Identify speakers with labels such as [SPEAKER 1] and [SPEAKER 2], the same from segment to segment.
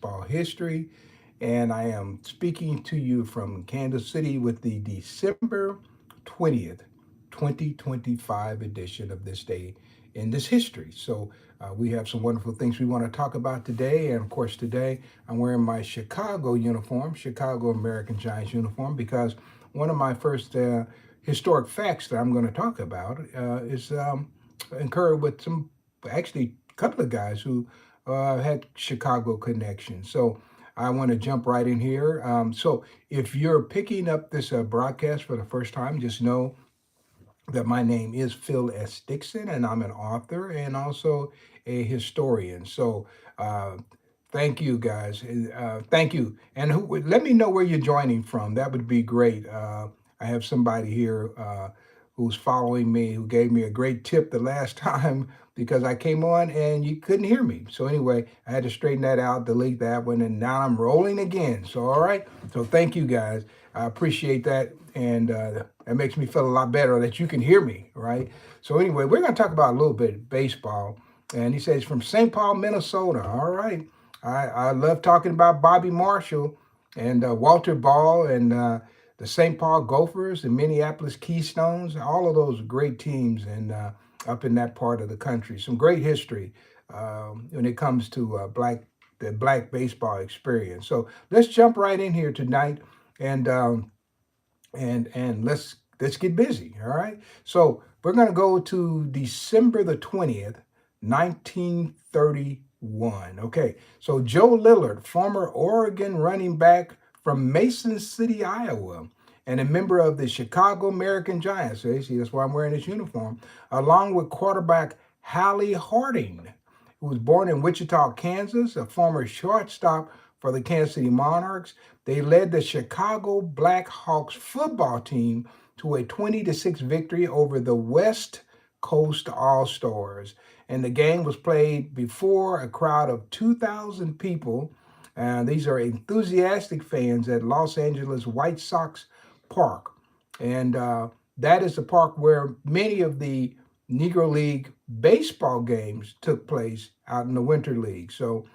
[SPEAKER 1] basketball history. And I am speaking to you from Kansas City with the December 20th, 2025 edition of This Day in This History. So we have some wonderful things we want to talk about today. And of course, today I'm wearing my Chicago uniform, Chicago American Giants uniform, because one of my first historic facts that I'm going to talk about is incurred with some, actually, a couple of guys who had Chicago connections. So I want to jump right in here. So if you're picking up this broadcast for the first time, just know that my name is Phil S. Dixon, and I'm an author and also a historian. So uh, thank you, guys. Thank you. And let me know where you're joining from. That would be great. I have somebody here who's following me who gave me a great tip the last time because I came on and you couldn't hear me. So anyway, I had to straighten that out, delete that one, and now I'm rolling again. So all right. So thank you, guys. I appreciate that, and that makes me feel a lot better that you can hear me, right? So anyway, we're going to talk about a little bit of baseball. And he says from St. Paul, Minnesota. All right. I love talking about Bobby Marshall and Walter Ball and the St. Paul Gophers, the Minneapolis Keystones, all of those great teams and up in that part of the country. Some great history when it comes to the black baseball experience. So let's jump right in here tonight and and let's get busy. All right. So we're going to go to December 20th, 1931. Okay. So Joe Lillard, former Oregon running back from Mason City, Iowa, and a member of the Chicago American Giants. So you see, that's why I'm wearing this uniform, along with quarterback Hallie Harding, who was born in Wichita, Kansas, a former shortstop for the Kansas City Monarchs. They led the Chicago Blackhawks football team to a 20-6 victory over the West Coast All-Stars. And the game was played before a crowd of 2,000 people. These are enthusiastic fans at Los Angeles White Sox Park. And that is the park where many of the Negro League baseball games took place out in the Winter League. So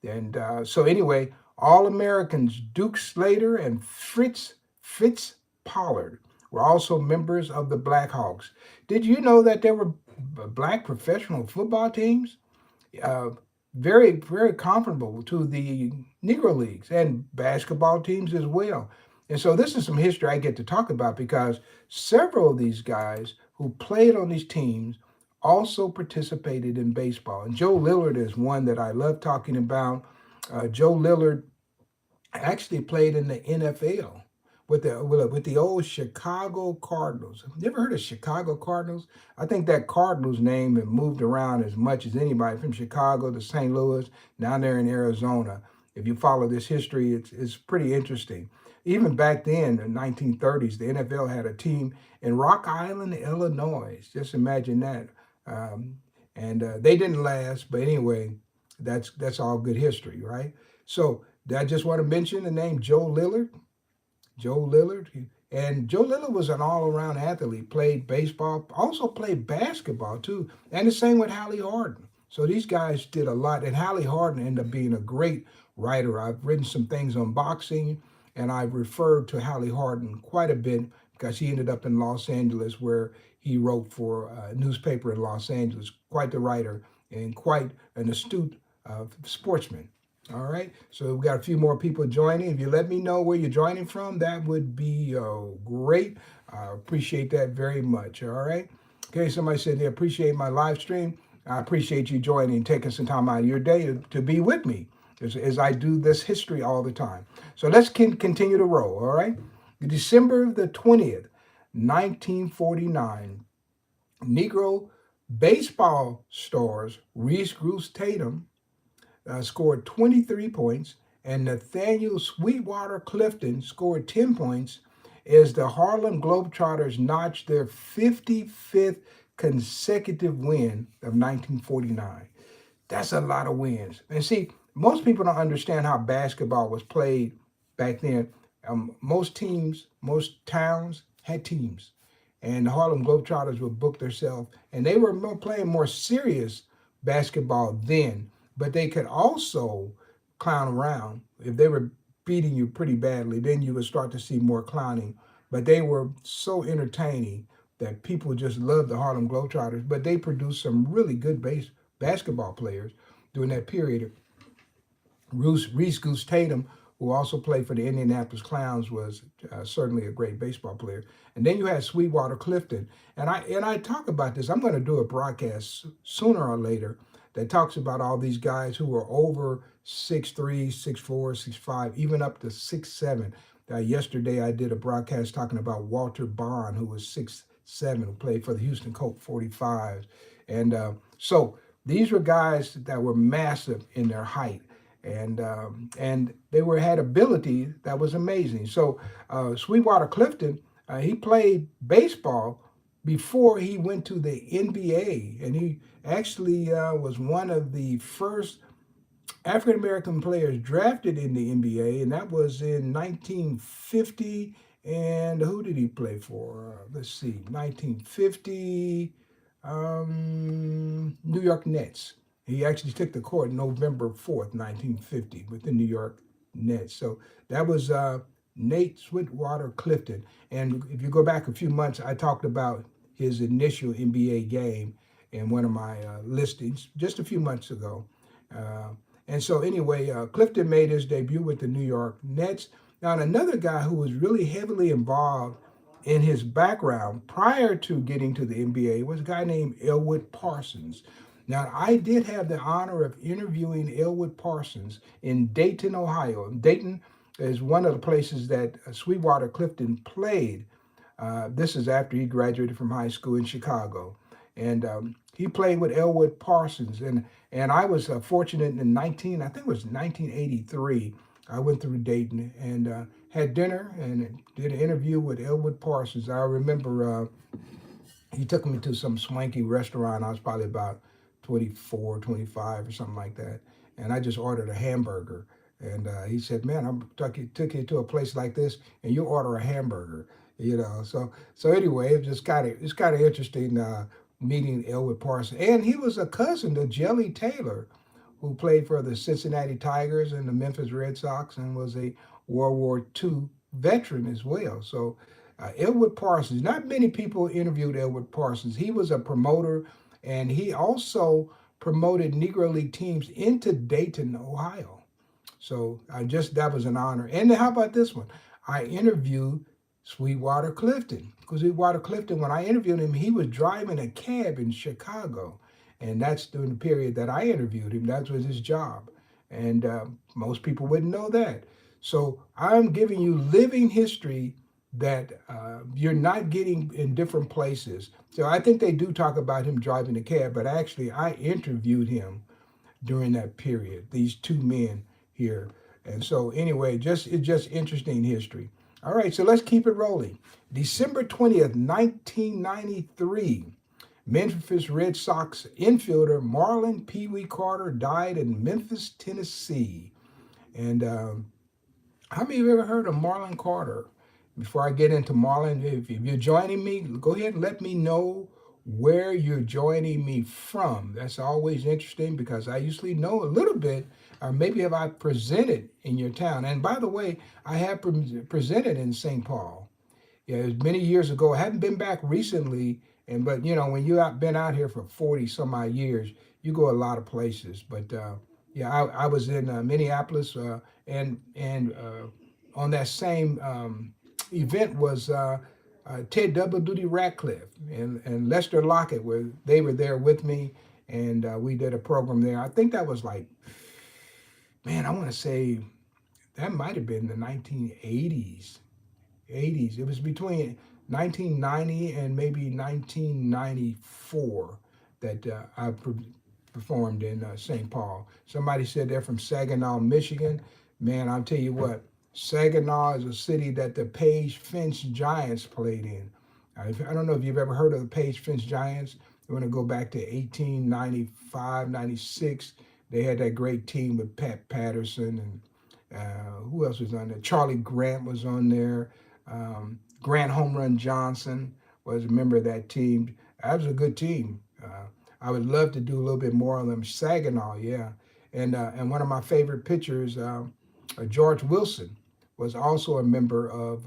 [SPEAKER 1] anyway, All Americans Duke Slater and Fritz Pollard were also members of the Blackhawks. Did you know that there were black professional football teams? Uh, very comparable to the Negro Leagues and basketball teams as well. And so this is some history I get to talk about because several of these guys who played on these teams also participated in baseball. And Joe Lillard is one that I love talking about. Joe Lillard actually played in the NFL with the old Chicago Cardinals. You ever heard of Chicago Cardinals? I think that Cardinals name had moved around as much as anybody from Chicago to St. Louis, down there in Arizona. If you follow this history, it's pretty interesting. Even back then, in the 1930s, the NFL had a team in Rock Island, Illinois. Just imagine that. Um, and they didn't last, but anyway, that's all good history, right? So I just want to mention the name Joe Lillard. Joe Lillard. And Joe Lillard was an all-around athlete, played baseball, also played basketball too, and the same with Hallie Harden. So these guys did a lot, and Hallie Harden ended up being a great writer. I've written some things on boxing, and I've referred to Hallie Harden quite a bit because he ended up in Los Angeles where he wrote for a newspaper in Los Angeles. Quite the writer and quite an astute sportsman. All right, so we've got a few more people joining. If you let me know where you're joining from, that would be great. I appreciate that very much. All right. Okay, somebody said they appreciate my live stream. I appreciate you joining, taking some time out of your day to be with me as I do this history all the time. So let's continue to roll. All right. December 20th, 1949, Negro baseball stars Reese Groose Tatum scored 23 points, and Nathaniel Sweetwater Clifton scored 10 points as the Harlem Globetrotters notched their 55th consecutive win of 1949. That's a lot of wins. And see, most people don't understand how basketball was played back then. Most teams, most towns had teams. And the Harlem Globetrotters would book themselves, and they were playing more serious basketball then, but they could also clown around. If they were beating you pretty badly, then you would start to see more clowning. But they were so entertaining that people just loved the Harlem Globetrotters. But they produced some really good basketball players during that period. Reese Goose Tatum, who also played for the Indianapolis Clowns, was certainly a great baseball player. And then you had Sweetwater Clifton, and I talk about this. I'm going to do a broadcast sooner or later that talks about all these guys who were over 6'3", 6'4", 6'5", even up to 6'7". Yesterday I did a broadcast talking about Walter Bond, who was 6'7", who played for the Houston Colt 45s, and so these were guys that were massive in their height and they were had ability that was amazing. So Sweetwater Clifton, he played baseball before he went to the NBA, and he actually was one of the first African American players drafted in the NBA, and that was in 1950. And who did he play for? Let's see, 1950, New York Nets. He actually took the court November 4th, 1950, with the New York Nets. So that was Nate Sweetwater Clifton. And if you go back a few months, I talked about his initial NBA game in one of my listings just a few months ago. Uh, and so, anyway, Clifton made his debut with the New York Nets. Now, another guy who was really heavily involved in his background prior to getting to the NBA was a guy named Elwood Parsons. Now, I did have the honor of interviewing Elwood Parsons in Dayton, Ohio. Dayton is one of the places that Sweetwater Clifton played. This is after he graduated from high school in Chicago. And he played with Elwood Parsons. And I was fortunate in I think it was 1983, I went through Dayton and had dinner and did an interview with Elwood Parsons. I remember he took me to some swanky restaurant. I was probably about 24, 25 or something like that. And I just ordered a hamburger. And he said, man, took you to a place like this and you order a hamburger, you know. So anyway, it's kind of interesting meeting Elwood Parsons. And he was a cousin to Jelly Taylor, who played for the Cincinnati Tigers and the Memphis Red Sox and was a World War II veteran as well. So Elwood Parsons, not many people interviewed Elwood Parsons. He was a promoter, and he also promoted Negro League teams into Dayton, Ohio. So that was an honor. And how about this one? I interviewed Sweetwater Clifton. Because Sweetwater Clifton, when I interviewed him, he was driving a cab in Chicago. And that's during the period that I interviewed him. That was his job. And most people wouldn't know that. So I'm giving you living history that you're not getting in different places. So I think they do talk about him driving the cab, but actually I interviewed him during that period, these two men here. And so anyway, it's just interesting history. All right, so let's keep it rolling. December 20th, 1993, Memphis Red Sox infielder Marlon Pee Wee Carter died in Memphis, Tennessee. And how many of you ever heard of Marlon Carter? Before I get into Marlon, if you're joining me, go ahead and let me know where you're joining me from. That's always interesting because I usually know a little bit, or maybe have I presented in your town. And by the way, I have presented in St. Paul. Yeah, it was many years ago. I hadn't been back recently, but you know, when you've been out here for 40 some odd years, you go a lot of places. But yeah, I was in Minneapolis, and on that same event was Ted Double Duty Ratcliffe and Lester Lockett, where they were there with me, and we did a program there. I think that was like, man, I want to say that might have been the 1980s. 80s. It was between 1990 and maybe 1994 that I performed in St. Paul. Somebody said they're from Saginaw, Michigan. Man, I'll tell you what, Saginaw is a city that the Page Finch Giants played in. I don't know if you've ever heard of the Page Finch Giants. You want to go back to 1895, 96. They had that great team with Pat Patterson and who else was on there? Charlie Grant was on there. Grant Home Run Johnson was a member of that team. That was a good team. I would love to do a little bit more on them. Saginaw, yeah. And one of my favorite pitchers, George Wilson, was also a member of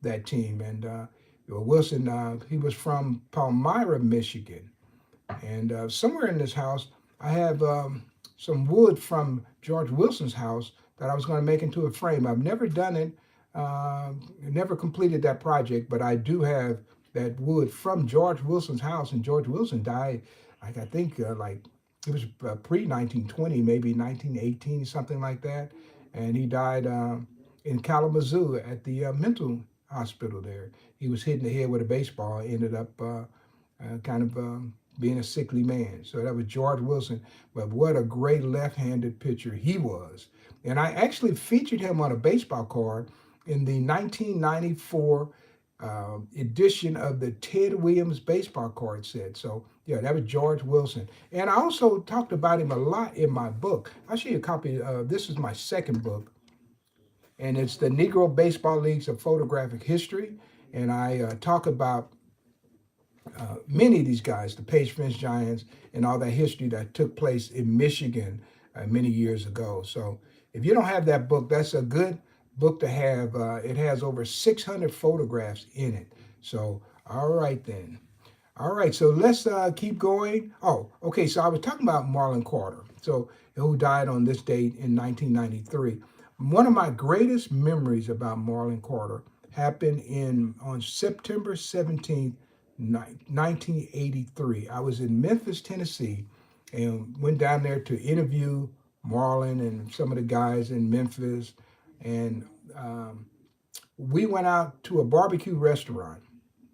[SPEAKER 1] that team. And Wilson, he was from Palmyra, Michigan. And somewhere in this house, I have some wood from George Wilson's house that I was going to make into a frame. I've never done it, never completed that project, but I do have that wood from George Wilson's house. And George Wilson died, like I think, like it was pre 1920, maybe 1918, something like that. And he died in Kalamazoo at the mental hospital there. He was hit in the head with a baseball, ended up kind of being a sickly man. So that was George Wilson. But what a great left-handed pitcher he was. And I actually featured him on a baseball card in the 1994 edition of the Ted Williams baseball card set. So yeah, that was George Wilson. And I also talked about him a lot in my book. I'll show you a copy. This is my second book, and it's the Negro Baseball Leagues of Photographic History. And I talk about many of these guys, the Page Fence Giants, and all that history that took place in Michigan many years ago. So if you don't have that book, that's a good book to have. It has over 600 photographs in it. So, all right then. All right, so let's keep going. Oh, okay, so I was talking about Marlon Carter, so who died on this date in 1993. One of my greatest memories about Marlon Carter happened on September 17th, 1983. I was in Memphis, Tennessee, and went down there to interview Marlon and some of the guys in Memphis. And we went out to a barbecue restaurant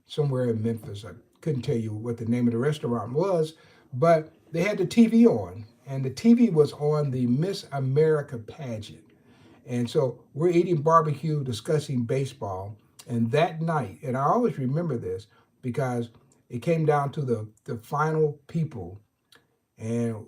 [SPEAKER 1] somewhere in Memphis. I couldn't tell you what the name of the restaurant was, but they had the TV on, and the TV was on the Miss America pageant. And so we're eating barbecue, discussing baseball. And that night, and I always remember this because it came down to the final people, and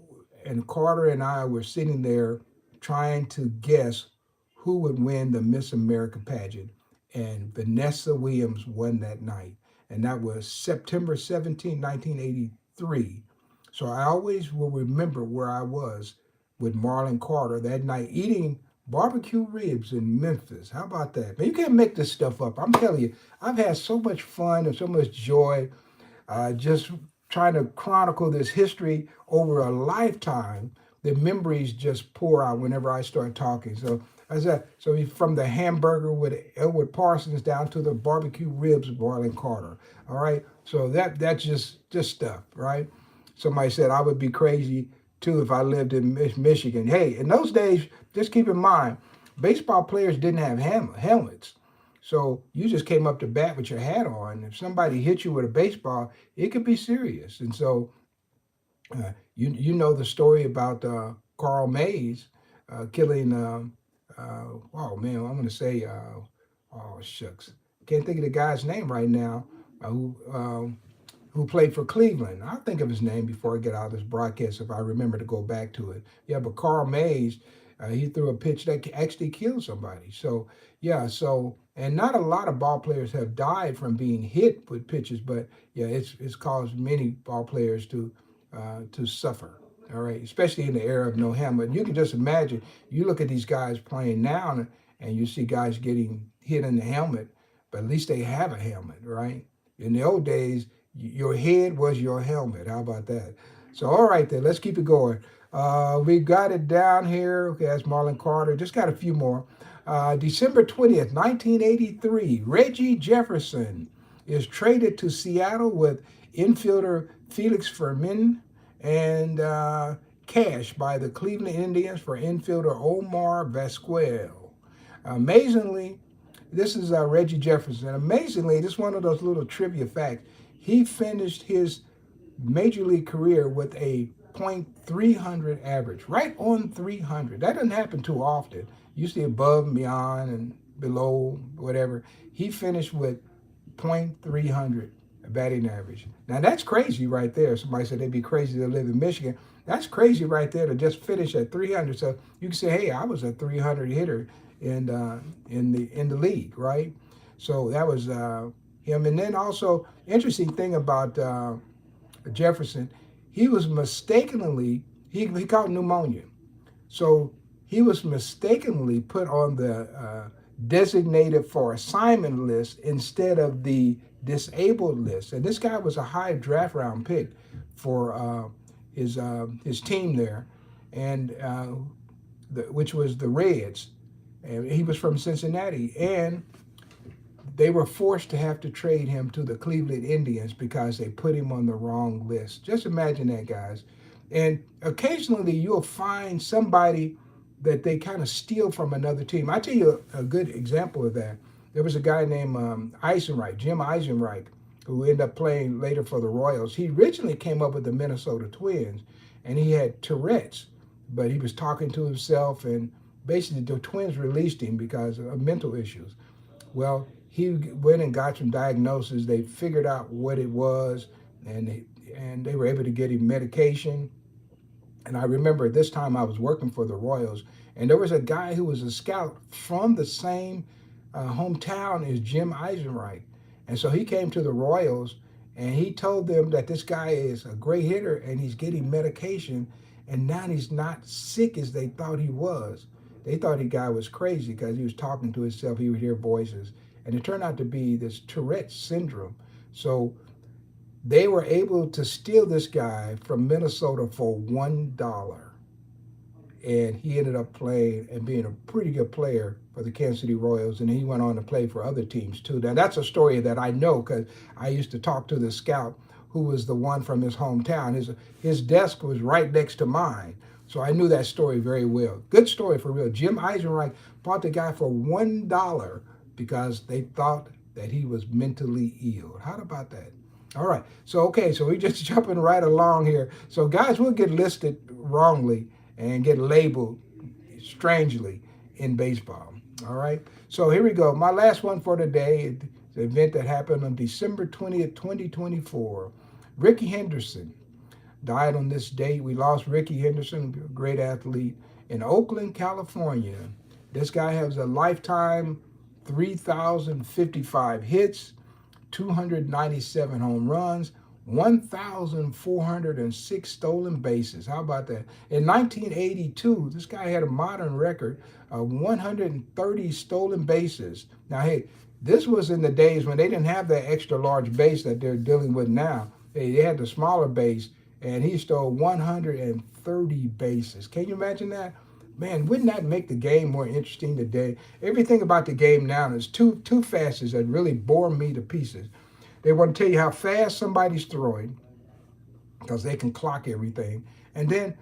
[SPEAKER 1] Carter and I were sitting there trying to guess who would win the Miss America pageant. And Vanessa Williams won that night. And that was September 17, 1983. So I always will remember where I was with Marlon Carter that night eating barbecue ribs in Memphis. How about that? Man, you can't make this stuff up. I'm telling you, I've had so much fun and so much joy just trying to chronicle this history over a lifetime. The memories just pour out whenever I start talking. So as I, so from the hamburger with Elwood Parsons down to the barbecue ribs of Marlon Carter. All right. So that's just stuff, right? Somebody said I would be crazy too if I lived in Michigan. Hey, in those days, just keep in mind, baseball players didn't have helmets. So you just came up to bat with your hat on. If somebody hit you with a baseball, it could be serious. And so you know the story about Carl Mays killing. Oh man, I'm going to say, oh shucks, can't think of the guy's name right now. Who played for Cleveland? I'll think of his name before I get out of this broadcast if I remember to go back to it. Yeah, but Carl Mays, he threw a pitch that actually killed somebody. So yeah, so and not a lot of ball players have died from being hit with pitches, but yeah, it's caused many ball players to suffer. All right, especially in the era of no helmet. And you can just imagine. You look at these guys playing now, and you see guys getting hit in the helmet, but at least they have a helmet, right? In the old days, your head was your helmet. How about that? So, all right, then, let's keep it going. We got it down here. Okay, that's Marlon Carter. Just got a few more. December 20th, 1983, Reggie Jefferson is traded to Seattle with infielder Felix Fermin and cash by the Cleveland Indians for infielder Omar Vazquez. Amazingly, this is Reggie Jefferson. Amazingly, this is one of those little trivia facts. He finished his major league career with a .300 average, right on 300. That doesn't happen too often. Usually above and beyond and below, whatever. He finished with .300 batting average. Now that's crazy right there. Somebody said they'd be crazy to live in Michigan. That's crazy right there to just finish at 300. So you can say, hey, I was a 300 hitter in the league, right? So that was him. And then also interesting thing about Jefferson, he was mistakenly he caught pneumonia, So he was mistakenly put on the designated for assignment list instead of the disabled list. And this guy was a high draft round pick for his team there, and which was the Reds. And he was from Cincinnati, and they were forced to have to trade him to the Cleveland Indians because they put him on the wrong list. Just imagine that, guys. And occasionally you'll find somebody that they kind of steal from another team. I tell you a good example of that. There was a guy named Eisenreich, Jim Eisenreich, who ended up playing later for the Royals. He originally came up with the Minnesota Twins, and he had Tourette's, but he was talking to himself, and basically the Twins released him because of mental issues. Well, he went and got some diagnosis. They figured out what it was, and they were able to get him medication. And I remember this time I was working for the Royals, and there was a guy who was a scout from the same hometown as Jim Eisenreich. And so he came to the Royals, and he told them that this guy is a great hitter and he's getting medication, and now he's not sick as they thought he was. They thought the guy was crazy because he was talking to himself. He would hear voices, and it turned out to be this Tourette syndrome. So they were able to steal this guy from Minnesota for $1. And he ended up playing and being a pretty good player for the Kansas City Royals. And he went on to play for other teams too. Now, that's a story that I know because I used to talk to the scout who was the one from his hometown. His desk was right next to mine. So I knew that story very well. Good story for real. Jim Eisenreich bought the guy for $1 because they thought that he was mentally ill. How about that? All right. So, okay. So we're just jumping right along here. So, guys, we'll get listed wrongly and get labeled strangely in baseball. All right. So here we go. My last one for today, the event that happened on December 20th, 2024. Rickey Henderson died on this date. We lost Rickey Henderson, a great athlete, in Oakland, California. This guy has a lifetime 3,055 hits, 297 home runs, 1,406 stolen bases. How about that? In 1982, this guy had a modern record of 130 stolen bases. Now, hey, this was in the days when they didn't have that extra large base that they're dealing with now. They had the smaller base, and he stole 130 bases. Can you imagine that? Man, wouldn't that make the game more interesting today? Everything about the game now is too fast that really bore me to pieces. They want to tell you how fast somebody's throwing because they can clock everything. And then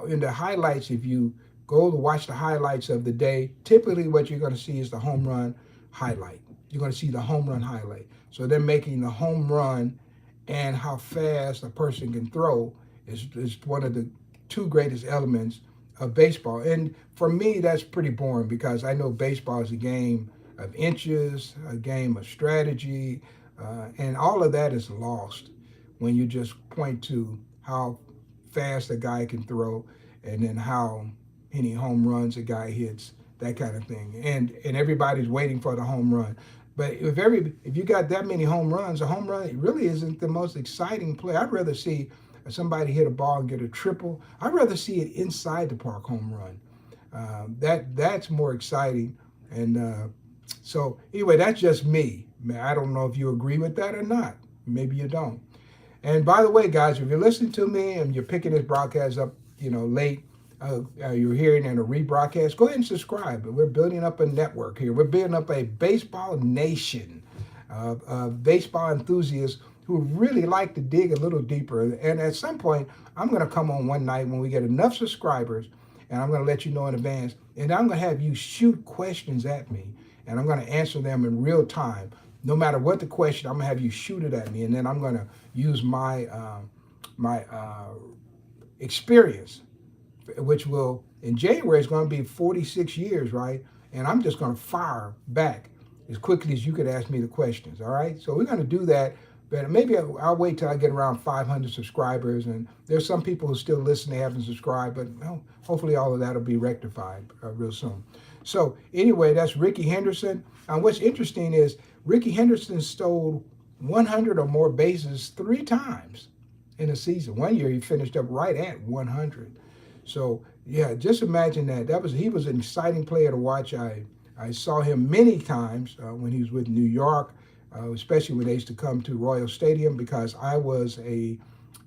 [SPEAKER 1] in the highlights, if you go to watch the highlights of the day, typically what you're going to see is the home run highlight. You're going to see the home run highlight. So they're making the home run and how fast a person can throw is one of the two greatest elements of baseball. And for me, that's pretty boring because I know baseball is a game of inches, a game of strategy, and all of that is lost when you just point to how fast a guy can throw and then how many home runs a guy hits, that kind of thing. And everybody's waiting for the home run. But if you got that many home runs, a home run really isn't the most exciting play. I'd rather see somebody hit a ball and get a triple. I'd rather see it inside the park home run. That's more exciting. And so anyway, that's just me. I don't know if you agree with that or not. Maybe you don't. And by the way, guys, if you're listening to me and you're picking this broadcast up, late, you're hearing in a rebroadcast, go ahead and subscribe. We're building up a network here. We're building up a baseball nation of baseball enthusiasts who really like to dig a little deeper. And at some point, I'm going to come on one night when we get enough subscribers, and I'm going to let you know in advance. And I'm going to have you shoot questions at me, and I'm going to answer them in real time. No matter what the question, I'm going to have you shoot it at me, and then I'm going to use my experience, which will, in January, is going to be 46 years, right? And I'm just going to fire back as quickly as you could ask me the questions, all right? So we're going to do that, but maybe I'll wait till I get around 500 subscribers, and there's some people who still listen, they haven't subscribed, but hopefully all of that will be rectified real soon. So anyway, that's Rickey Henderson. What's interesting is Rickey Henderson stole 100 or more bases 3 times in a season. One year he finished up right at 100. So yeah, just imagine that. He was an exciting player to watch. I saw him many times when he was with New York, especially when they used to come to Royal Stadium because I was a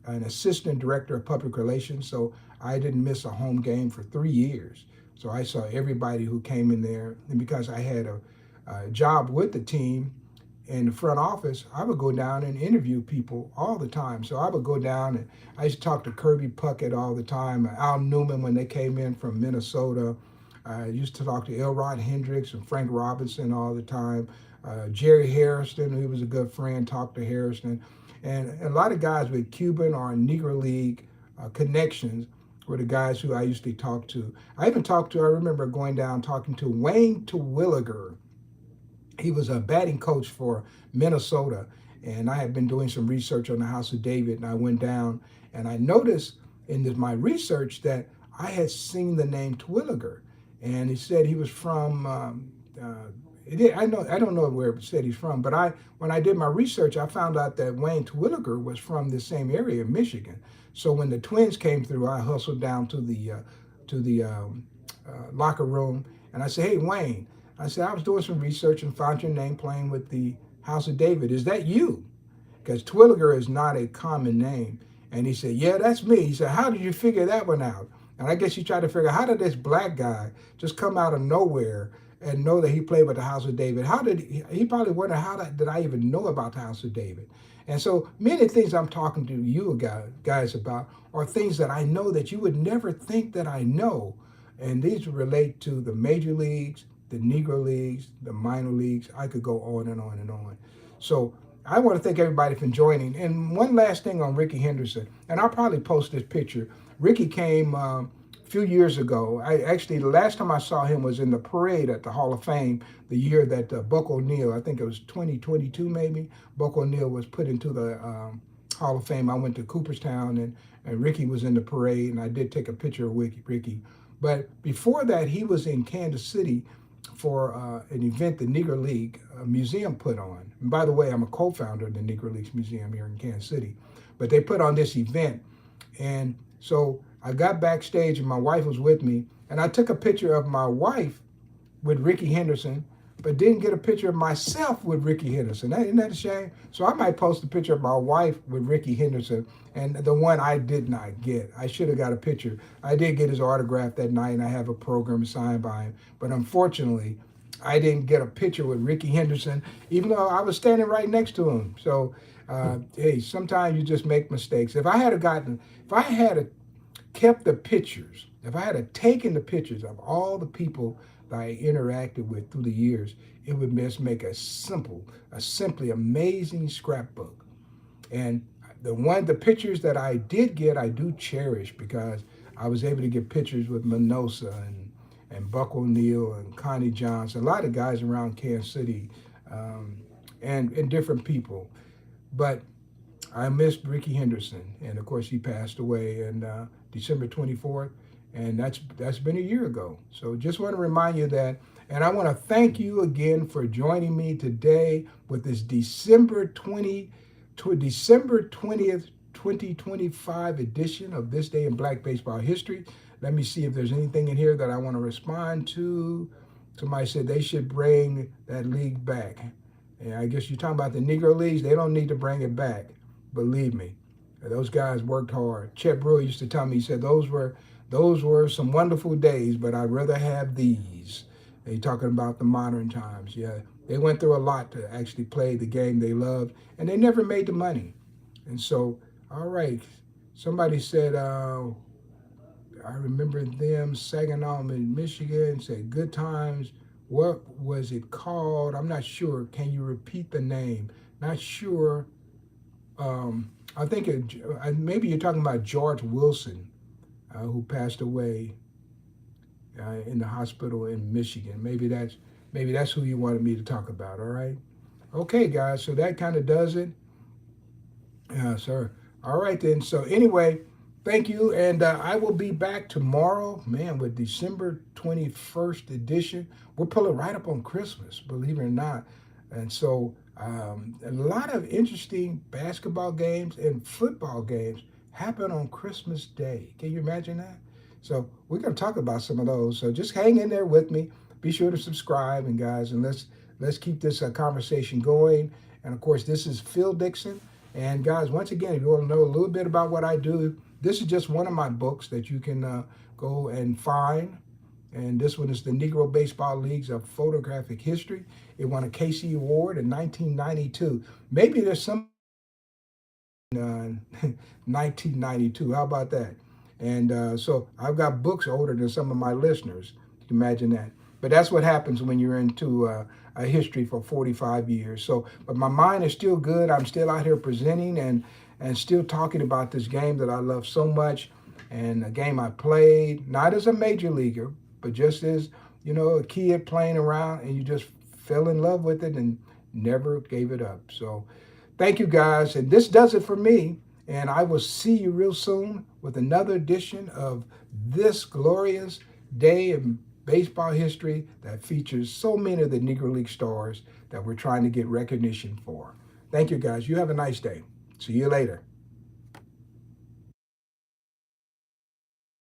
[SPEAKER 1] an assistant director of public relations. So I didn't miss a home game for 3 years. So I saw everybody who came in there, and because I had a job with the team in the front office, I would go down and interview people all the time. So I would go down and I used to talk to Kirby Puckett all the time, Al Newman when they came in from Minnesota. I used to talk to Elrod Hendricks and Frank Robinson all the time. Jerry Harrison, who was a good friend, talked to Harrison. And a lot of guys with Cuban or Negro League connections were the guys who I used to talk to. I remember going down talking to Wayne Terwilliger. He was a batting coach for Minnesota, and I had been doing some research on the House of David, and I went down and I noticed in my research that I had seen the name Terwilliger, and he said he was from. I don't know where it said he's from, but when I did my research, I found out that Wayne Terwilliger was from the same area, Michigan. So when the Twins came through, I hustled down to the locker room, and I said, "Hey, Wayne." I said, I was doing some research and found your name playing with the House of David. Is that you? Because Twilliger is not a common name. And he said, yeah, that's me. He said, how did you figure that one out? And I guess you tried to figure out how did this black guy just come out of nowhere and know that he played with the House of David? How did he probably wondered did I even know about the House of David? And so many things I'm talking to you guys about are things that I know that you would never think that I know. And these relate to the major leagues, the Negro leagues, the minor leagues. I could go on and on and on. So I want to thank everybody for joining. And one last thing on Ricky Henderson, and I'll probably post this picture. Ricky came a few years ago. The last time I saw him was in the parade at the Hall of Fame, the year that Buck O'Neil, I think it was 2022 maybe, Buck O'Neil was put into the Hall of Fame. I went to Cooperstown and Ricky was in the parade, and I did take a picture of Ricky. But before that, he was in Kansas City for an event the Negro League Museum put on. And by the way, I'm a co-founder of the Negro Leagues Museum here in Kansas City. But they put on this event. And so I got backstage and my wife was with me. And I took a picture of my wife with Ricky Henderson, but didn't get a picture of myself with Ricky Henderson. Isn't that a shame? So I might post a picture of my wife with Ricky Henderson and the one I did not get. I should have got a picture. I did get his autograph that night and I have a program signed by him. But unfortunately, I didn't get a picture with Ricky Henderson, even though I was standing right next to him. So, hey, sometimes you just make mistakes. If I had kept the pictures, if I had taken the pictures of all the people that I interacted with through the years, it would just make a simply amazing scrapbook. And the pictures that I did get, I do cherish because I was able to get pictures with Minosa and Buck O'Neil and Connie Johnson, a lot of guys around Kansas City, and different people. But I missed Ricky Henderson, and of course he passed away in December 24th, and that's been a year ago. So just want to remind you that, and I want to thank you again for joining me today with this December 20th, 2025 edition of This Day in Black Baseball History. Let me see if there's anything in here that I want to respond to. Somebody said they should bring that league back. And I guess you're talking about the Negro Leagues. They don't need to bring it back. Believe me, those guys worked hard. Chet Brewer used to tell me, he said, those were some wonderful days, but I'd rather have these. They talking about the modern times. Yeah, they went through a lot to actually play the game they loved, and they never made the money. And so, all right, somebody said, I remember them, Saginaw in Michigan, said, good times. What was it called? I'm not sure. Can you repeat the name? Not sure. I think maybe you're talking about George Wilson, who passed away in the hospital in Michigan. Maybe that's who you wanted me to talk about. All right. Okay, guys. So that kind of does it. Sir. All right then. So anyway, thank you, and I will be back tomorrow, man, with December 21st edition. We're pulling right up on Christmas, believe it or not, and so a lot of interesting basketball games and football games happen on Christmas Day. Can you imagine that? So we're going to talk about some of those. So just hang in there with me. Be sure to subscribe, and guys, and let's keep this conversation going. And of course, this is Phil Dixon. And guys, once again, if you want to know a little bit about what I do, this is just one of my books that you can go and find. And this one is the Negro Baseball Leagues of Photographic History. It won a Casey Award in 1992. Maybe there's some 1992. How about that? And so I've got books older than some of my listeners. You can imagine that. But that's what happens when you're into a history for 45 years. So, but my mind is still good. I'm still out here presenting and still talking about this game that I love so much, and a game I played not as a major leaguer, but just as a kid playing around, and you just fell in love with it and never gave it up. So thank you guys. And this does it for me. And I will see you real soon with another edition of this glorious day in baseball history that features so many of the Negro League stars that we're trying to get recognition for. Thank you guys. You have a nice day. See you later.